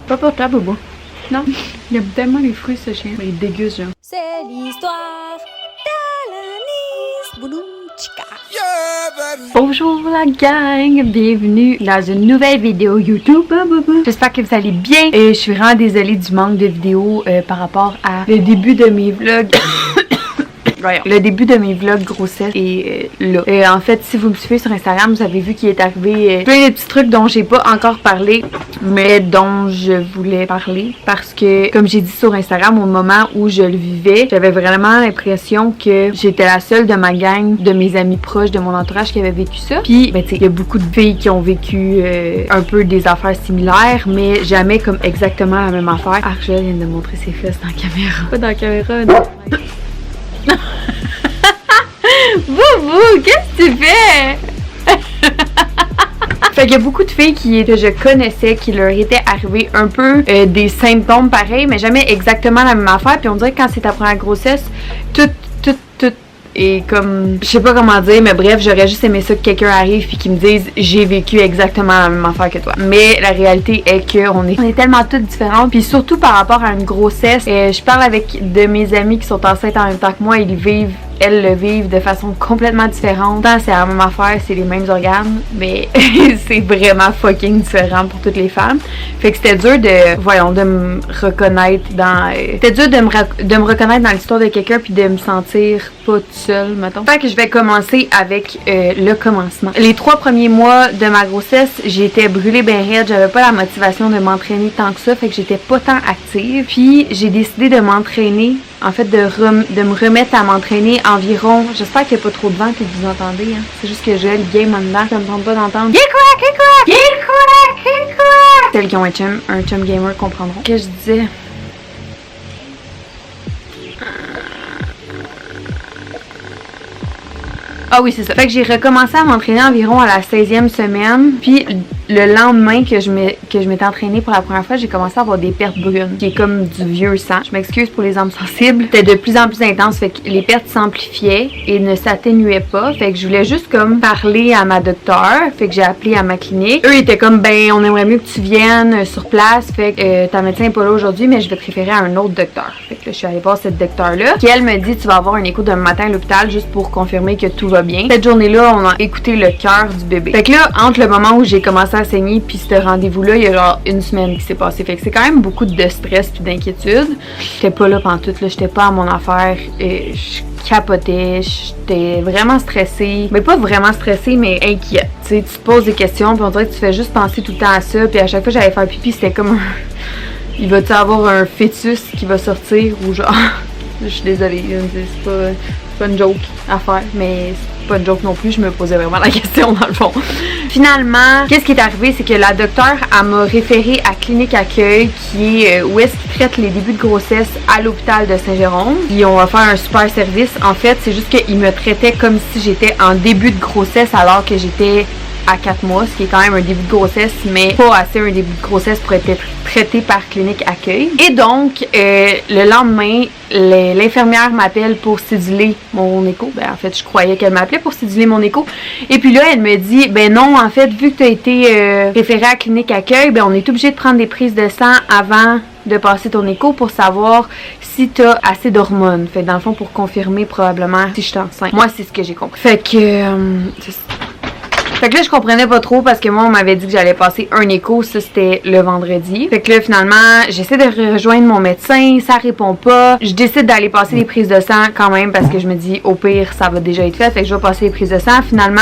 Pas pour toi, Bobo. Non, il aime tellement les fruits, ce chien. Il déguste, genre. C'est l'histoire d'Alanis. Bouloum, chica. Bonjour la gang, bienvenue dans une nouvelle vidéo YouTube. J'espère que vous allez bien. Je suis vraiment désolée du manque de vidéos par rapport à le début de mes vlogs. Le début de mes vlogs grossesse est là. En fait, si vous me suivez sur Instagram, vous avez vu qu'il est arrivé plein de petits trucs dont j'ai pas encore parlé, mais dont je voulais parler parce que, comme j'ai dit sur Instagram, au moment où je le vivais, j'avais vraiment l'impression que j'étais la seule de ma gang, de mes amis proches, de mon entourage qui avait vécu ça. Puis, ben tu sais, il y a beaucoup de filles qui ont vécu un peu des affaires similaires, mais jamais comme exactement la même affaire. Archel vient de montrer ses fesses dans la caméra. Pas dans la caméra, non. Boubou, qu'est-ce que tu fais? Fait qu'il y a beaucoup de filles que je connaissais qui leur était arrivé un peu des symptômes pareils, mais jamais exactement la même affaire. Puis on dirait que quand c'est ta première grossesse, tout et comme, je sais pas comment dire, mais bref, j'aurais juste aimé ça que quelqu'un arrive puis qu'il me dise j'ai vécu exactement la même affaire que toi. Mais la réalité est que on est tellement toutes différentes, puis surtout par rapport à une grossesse. Je parle avec de mes amis qui sont enceintes en même temps que moi, elles le vivent de façon complètement différente. Tant c'est la même affaire, c'est les mêmes organes, mais c'est vraiment fucking différent pour toutes les femmes. Fait que c'était dur de me reconnaître dans... C'était dur de me reconnaître dans l'histoire de quelqu'un puis de me sentir pas toute seule, mettons. Fait que je vais commencer avec le commencement. Les 3 premiers mois de ma grossesse, j'étais brûlée ben raide, j'avais pas la motivation de m'entraîner tant que ça, fait que j'étais pas tant active. Puis j'ai décidé de m'entraîner, en fait de me remettre à m'entraîner environ, j'espère qu'il n'y a pas trop de vent que vous entendez, hein. C'est juste que j'ai le game en dedans, ça me tente pas d'entendre. Celles qui ont un chum gamer comprendront. Que je disais. Ah oui, c'est ça. Fait que j'ai recommencé à m'entraîner environ à la 16e semaine. Puis le lendemain que je m'étais entraînée pour la première fois, j'ai commencé à avoir des pertes brunes, qui est comme du vieux sang. Je m'excuse pour les âmes sensibles. C'était de plus en plus intense, fait que les pertes s'amplifiaient et ne s'atténuaient pas. Fait que je voulais juste comme parler à ma docteure. Fait que j'ai appelé à ma clinique. Eux étaient comme, ben on aimerait mieux que tu viennes sur place. Fait que ta médecin n'est pas là aujourd'hui, mais je vais te référer à un autre docteur. Fait que là, je suis allée voir cette docteure-là, qui elle me dit, tu vas avoir un écho demain matin à l'hôpital juste pour confirmer que tout va bien. Cette journée-là, on a écouté le cœur du bébé. Fait que là, entre le moment où j'ai commencé à saigner puis ce rendez-vous-là, il y a genre une semaine qui s'est passée. Fait que c'est quand même beaucoup de stress puis d'inquiétude. J'étais pas là pantoute, là, j'étais pas à mon affaire. Je capotais, j'étais vraiment stressée. Mais pas vraiment stressée, mais inquiète. Tu sais, tu te poses des questions puis on dirait que tu fais juste penser tout le temps à ça. Puis à chaque fois que j'allais faire pipi, c'était comme un... Il va-tu avoir un fœtus qui va sortir ou genre... Je suis désolée, c'est pas une joke à faire, mais c'est pas une joke non plus, je me posais vraiment la question dans le fond. Finalement, qu'est-ce qui est arrivé, c'est que la docteure, elle m'a référée à Clinique Accueil, qui est où est-ce qu'ils traitent les débuts de grossesse à l'hôpital de Saint-Jérôme. Ils ont offert un super service. En fait, c'est juste qu'ils me traitaient comme si j'étais en début de grossesse alors que j'étais à 4 mois, ce qui est quand même un début de grossesse, mais pas assez un début de grossesse pour être traité par Clinique Accueil. Et donc, le lendemain, l'infirmière m'appelle pour céduler mon écho. Ben, en fait, je croyais qu'elle m'appelait pour céduler mon écho. Et puis là, elle me dit, ben non, en fait, vu que tu as été référée à Clinique Accueil, ben on est obligé de prendre des prises de sang avant de passer ton écho pour savoir si tu as assez d'hormones. Fait dans le fond, pour confirmer probablement si je suis enceinte. Moi, c'est ce que j'ai compris. Fait que... Fait que là, je comprenais pas trop parce que moi, on m'avait dit que j'allais passer un écho. Ça, c'était le vendredi. Fait que là, finalement, j'essaie de rejoindre mon médecin. Ça répond pas. Je décide d'aller passer les prises de sang quand même parce que je me dis, au pire, ça va déjà être fait. Fait que je vais passer les prises de sang. Finalement,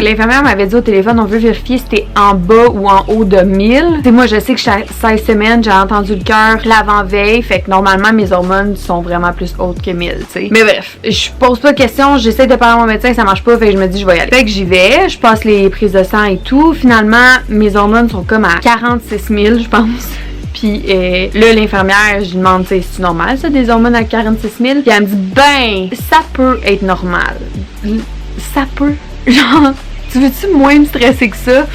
l'infirmière m'avait dit au téléphone, on veut vérifier si t'es en bas ou en haut de 1000. T'sais, moi, je sais que je suis à 16 semaines. J'ai entendu le cœur l'avant-veille. Fait que normalement, mes hormones sont vraiment plus hautes que 1000, tu sais. Mais bref, je pose pas de questions. J'essaie de parler à mon médecin. Ça marche pas. Fait que je me dis, je vais y aller. Fait que j'y vais. Je passe les prises de sang et tout. Finalement, mes hormones sont comme à 46 000, je pense. Puis là, l'infirmière, je lui demande, c'est normal ça, des hormones à 46 000? Puis elle me dit, ben, ça peut être normal. Ça peut. Genre, tu veux-tu moins me stresser que ça?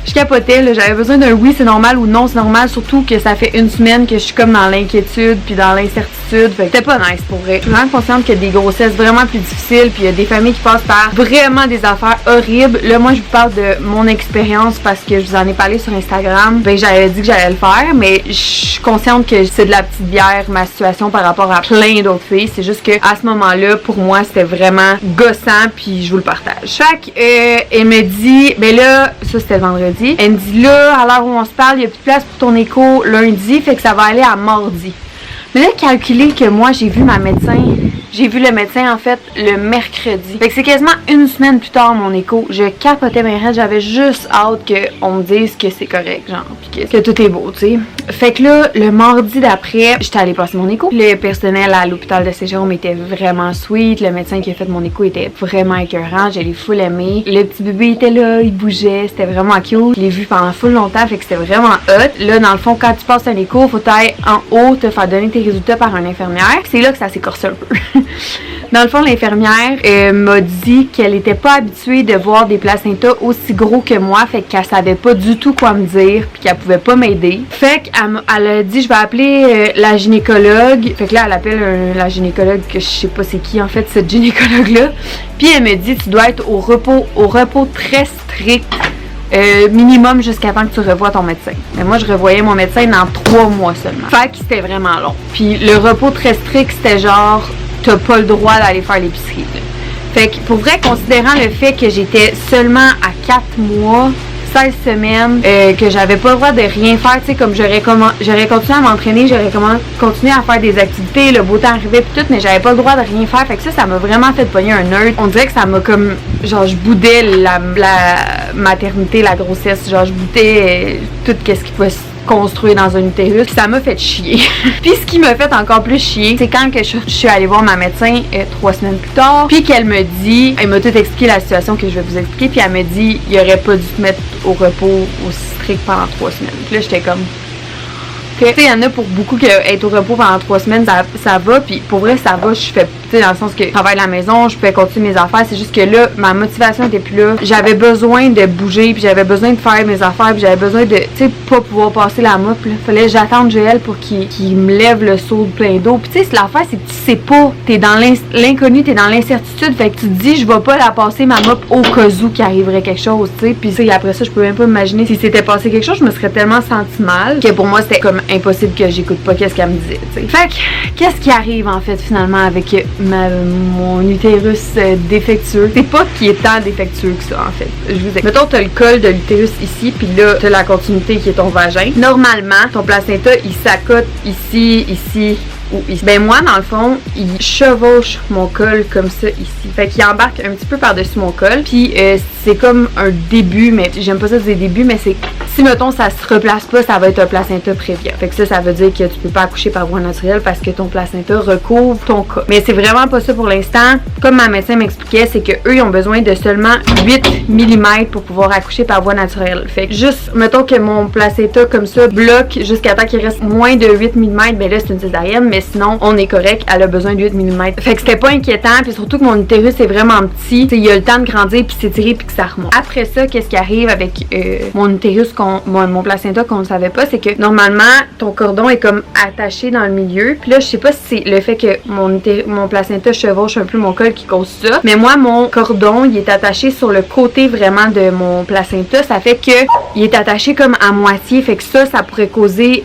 Je capotais, là, j'avais besoin d'un oui c'est normal ou non c'est normal, surtout que ça fait une semaine que je suis comme dans l'inquiétude puis dans l'incertitude, fait que c'était pas nice pour vrai. Je suis vraiment consciente qu'il y a des grossesses vraiment plus difficiles, puis il y a des familles qui passent par vraiment des affaires horribles. Là moi je vous parle de mon expérience parce que je vous en ai parlé sur Instagram, ben j'avais dit que j'allais le faire, mais je suis consciente que c'est de la petite bière ma situation par rapport à plein d'autres filles, c'est juste que à ce moment-là pour moi c'était vraiment gossant puis je vous le partage. Fait que elle me dit, ben là ça c'était vendredi, elle me dit là à l'heure où on se parle il y a plus de place pour ton écho lundi, fait que ça va aller à mardi. Mais là calculez que moi j'ai vu le médecin en fait le mercredi. Fait que c'est quasiment une semaine plus tard mon écho. Je capotais mes rêves, j'avais juste hâte qu'on me dise que c'est correct, genre, pis que tout est beau, tu sais. Fait que là, le mardi d'après, j'étais allée passer mon écho. Le personnel à l'hôpital de Saint-Jérôme était vraiment sweet. Le médecin qui a fait mon écho était vraiment écœurant. Je l'ai full aimé. Le petit bébé était là, il bougeait, c'était vraiment cute. Je l'ai vu pendant full longtemps, fait que c'était vraiment hot. Là, dans le fond, quand tu passes un écho, faut aller en haut, te faire donner tes résultats par une infirmière. C'est là que ça s'écorce un peu. Dans le fond, l'infirmière m'a dit qu'elle était pas habituée de voir des placentas aussi gros que moi, fait qu'elle savait pas du tout quoi me dire, puis qu'elle pouvait pas m'aider. Fait qu'elle a dit je vais appeler la gynécologue. Fait que là elle appelle la gynécologue que je sais pas c'est qui en fait cette gynécologue là. Puis elle me dit tu dois être au repos très strict. Minimum jusqu'à temps que tu revoies ton médecin. Mais moi, je revoyais mon médecin dans 3 mois seulement. Fait que c'était vraiment long. Puis le repos très strict, c'était genre, t'as pas le droit d'aller faire l'épicerie. Fait que pour vrai, considérant le fait que j'étais seulement à 4 mois, 16 semaines, que j'avais pas le droit de rien faire, tu sais, comme j'aurais continué à m'entraîner, j'aurais continué à faire des activités, le beau temps arrivait pis tout, mais j'avais pas le droit de rien faire, fait que ça m'a vraiment fait pogner un nerd. On dirait que ça m'a comme, genre je boudais la maternité, la grossesse, genre je boudais tout qu'est-ce qui pouvait se construire dans un utérus, ça m'a fait chier. Puis ce qui m'a fait encore plus chier, c'est quand que je suis allée voir ma médecin 3 semaines plus tard, puis qu'elle me dit, elle m'a tout expliqué la situation que je vais vous expliquer, puis elle me dit, il aurait pas dû te mettre au repos aussi strict pendant 3 semaines. Puis là j'étais comme, tu sais, il y en a pour beaucoup que être au repos pendant 3 semaines, ça va, puis pour vrai ça va, je fais, tu sais, dans le sens que je travaille à la maison, je peux continuer mes affaires, c'est juste que là, ma motivation était plus là, j'avais besoin de bouger, puis j'avais besoin de faire mes affaires, puis j'avais besoin de, tu sais, pas pouvoir passer la mop, là, fallait que j'attende Joël pour qu'il me lève le seau de plein d'eau, puis tu sais, l'affaire c'est que tu sais pas, t'es dans l'inconnu, t'es dans l'incertitude, fait que tu te dis, je vais pas la passer ma mop au cas où qu'il arriverait quelque chose, tu sais, puis après ça, je peux même pas imaginer si c'était passé quelque chose, je me serais tellement senti mal, que pour moi c'était comme impossible que j'écoute pas qu'est-ce qu'elle me disait, tu sais. Fait que, qu'est-ce qui arrive en fait finalement avec mon utérus défectueux? C'est pas qu'il est tant défectueux que ça en fait. Je vous explique. Mettons t'as le col de l'utérus ici, puis là t'as la continuité qui est ton vagin. Normalement, ton placenta il s'accote ici ou ici. Ben moi dans le fond, il chevauche mon col comme ça ici. Fait qu'il embarque un petit peu par-dessus mon col. Puis c'est comme un début, mais j'aime pas ça dire début, mais c'est si mettons ça se replace pas, ça va être un placenta prévia. Fait que ça veut dire que tu peux pas accoucher par voie naturelle parce que ton placenta recouvre ton col. Mais c'est vraiment pas ça pour l'instant. Comme ma médecin m'expliquait, c'est que eux ils ont besoin de seulement 8 mm pour pouvoir accoucher par voie naturelle. Fait que juste mettons que mon placenta comme ça bloque jusqu'à temps qu'il reste moins de 8 mm, ben là c'est une césarienne, mais sinon on est correct, elle a besoin de 8 mm. Fait que c'était pas inquiétant, puis surtout que mon utérus est vraiment petit, il y a le temps de grandir puis s'étirer puis que ça remonte. Après ça, qu'est-ce qui arrive avec mon utérus, mon placenta qu'on ne savait pas, c'est que normalement ton cordon est comme attaché dans le milieu, puis là je sais pas si c'est le fait que mon placenta chevauche un peu mon col qui cause ça, mais moi mon cordon il est attaché sur le côté vraiment de mon placenta, ça fait que il est attaché comme à moitié, fait que ça pourrait causer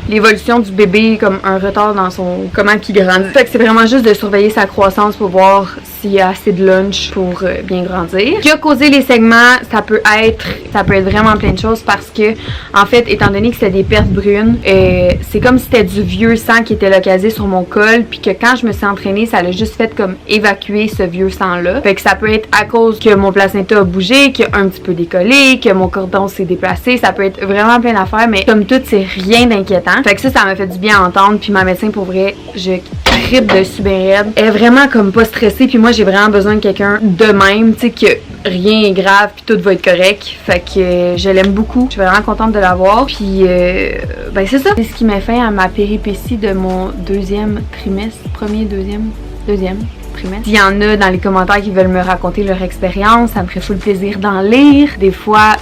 l'évolution du bébé, comme un retard dans comment qu'il grandit. Fait que c'est vraiment juste de surveiller sa croissance pour voir s'il y a assez de lunch pour bien grandir. Ce qui a causé les segments, ça peut être vraiment plein de choses parce que, en fait, étant donné que c'était des pertes brunes, c'est comme si c'était du vieux sang qui était localisé sur mon col, puis que quand je me suis entraînée, ça l'a juste fait comme évacuer ce vieux sang-là. Fait que ça peut être à cause que mon placenta a bougé, qu'il a un petit peu décollé, que mon cordon s'est déplacé, ça peut être vraiment plein d'affaires, mais comme tout, c'est rien d'inquiétant. Fait que ça m'a fait du bien à entendre, puis ma médecin, pour vrai, je tripe dessus bien raide. Elle est vraiment comme pas stressée, puis moi j'ai vraiment besoin de quelqu'un de même, tu sais, que rien est grave puis tout va être correct. Fait que je l'aime beaucoup. Je suis vraiment contente de l'avoir. Puis ben c'est ça. C'est ce qui m'a fait à ma péripétie de mon deuxième trimestre. Deuxième trimestre. S'il y en a dans les commentaires qui veulent me raconter leur expérience, ça me ferait full plaisir d'en lire. Des fois,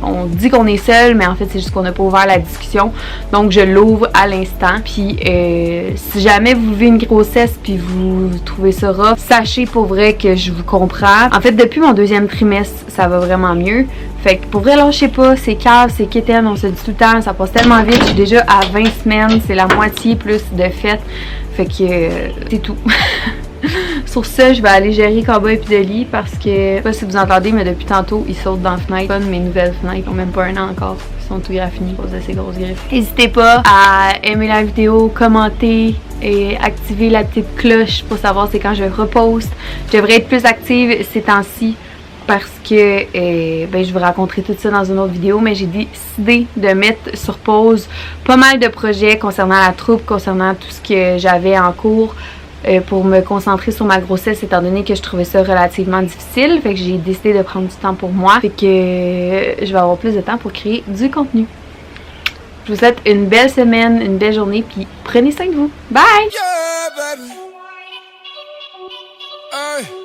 on dit qu'on est seul, mais en fait, c'est juste qu'on n'a pas ouvert la discussion. Donc, je l'ouvre à l'instant. Puis, si jamais vous vivez une grossesse puis vous trouvez ça rough, sachez pour vrai que je vous comprends. En fait, depuis mon 2e trimestre, ça va vraiment mieux. Fait que pour vrai, lâchez pas, c'est cave, c'est quétaine, on se dit tout le temps, ça passe tellement vite. Je suis déjà à 20 semaines, c'est la moitié plus de fêtes. Fait que c'est tout. Sur ça, je vais aller gérer Cowboy et Dolly parce que, je sais pas si vous entendez, mais depuis tantôt, ils sautent dans la fenêtre. Pas de mes nouvelles fenêtres, ils ont même pas 1 an encore. Ils sont tout graffinés à cause de ces grosses griffes. N'hésitez pas à aimer la vidéo, commenter et activer la petite cloche pour savoir c'est quand je reposte. Je devrais être plus active ces temps-ci parce que je vous raconterai tout ça dans une autre vidéo, mais j'ai décidé de mettre sur pause pas mal de projets concernant la troupe, concernant tout ce que j'avais en cours pour me concentrer sur ma grossesse étant donné que je trouvais ça relativement difficile. Fait que j'ai décidé de prendre du temps pour moi. Fait que je vais avoir plus de temps pour créer du contenu. Je vous souhaite une belle semaine, une belle journée, puis prenez soin de vous. Bye! Yeah, baby. Hey.